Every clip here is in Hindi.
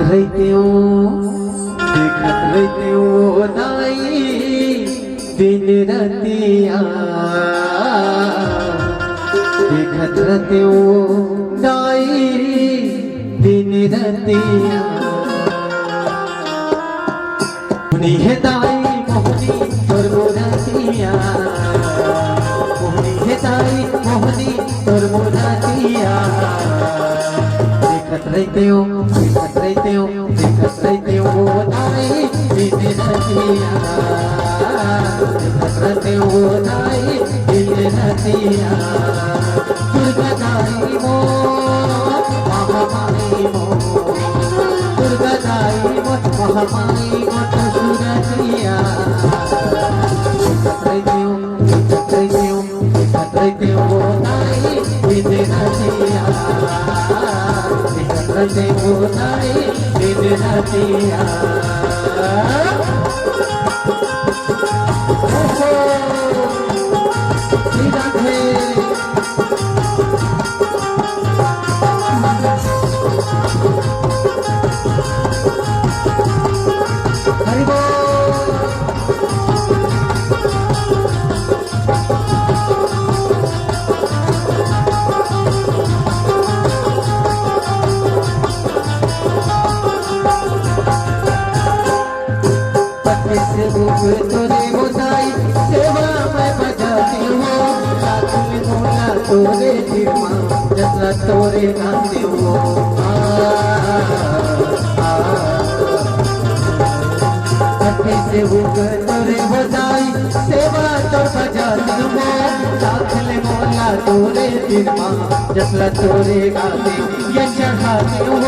रहते हो देखत रहते हो नाई दिन रतिया देखत रहते हो नाई दिन रतिया मोहनी है दाई मोहनी तोर मोरतिया मोहनी है दाई मोहनी तोर मोरतिया देखत रहते हो देखत रहते हो देखत रहते हो दाई दिन रतिया देखत रहते हो दाई दिन रतिया दुर्गा दाई मो महामाई मो दुर्गा दाई मो महामाई मो सुरतिया देखत रहते हो देखत रहते हो देखत रहते हो दाई दिन रतिया देखत रहते हो दाई दिन रतिया तोरे गोसाई सेवा मैं बजाती हूँ साथ में बोला तोरे जिरमा जसला तोरे गाती हूँ से होकर तोरे गोसाई सेवा तो बजाती हूँ साथ में बोला तोरे जिरमा जसला तोरे गाती ये चढ़ाती हूँ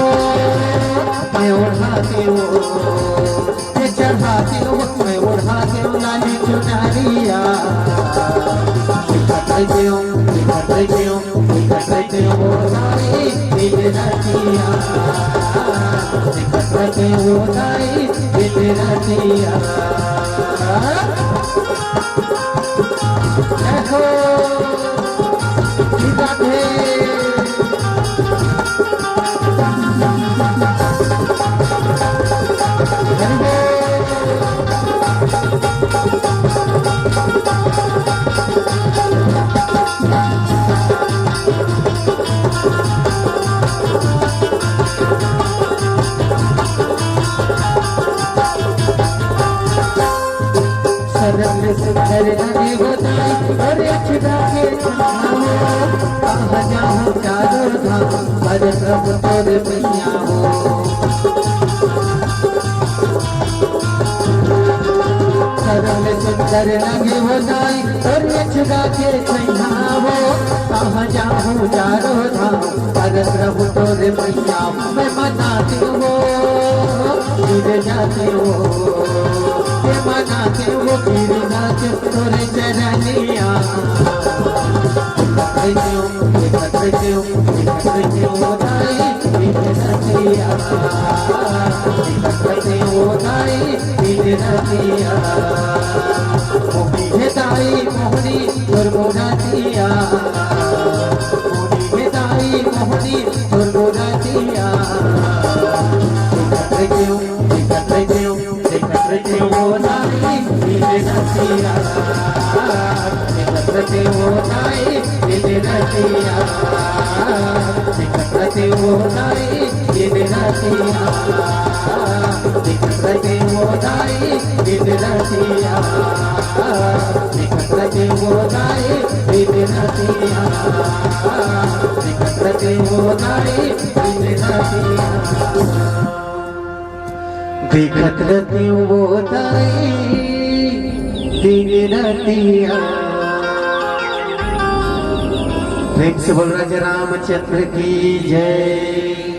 मैं उठाती हूँ चढ़ाती हूँ मैं उड़ाती हूँ लाली चुनारिया देखत रहते हो देखत रहते हो देखत रहते हो दाई दिन रतिया देखत रहते हो दाई दिन रतिया देखो सुंदर नदी बताई अरे छिड़ा के कहाँ जाऊँ चारों धाम अरे प्रभु तोरे मैया हो सरल सुंदर नदी बताई अरे छिड़ा के हो कहाँ जाऊँ चारों धाम अरे प्रभु तोरे मैया मैं मनाती हूँ गिर जाती हूँ मनाते वो गिर जाते तोरे चरनिया देखत रहते हो दाई दिन रतिया देखत रहते हो दाई दिन रतिया मोहनी है दाई मोहनी तोर मोरतिया मोहनी है दाई मोहनी तोर मोरतिया देखत रहते हो देखत रहते हो दाई दिन रतिया देखत रहते हो दाई दिन रतिया देखत रहते हो दाई दिन रतिया देखत रहते हो दाई दिन रतिया देखत रहते हो दाई दिन रतिया देखत रहते हो दाई दिन रतिया देखत रहती हूँ वो दाई दिन रतिया प्रेम से बोल राजा रामचंद्र की जय।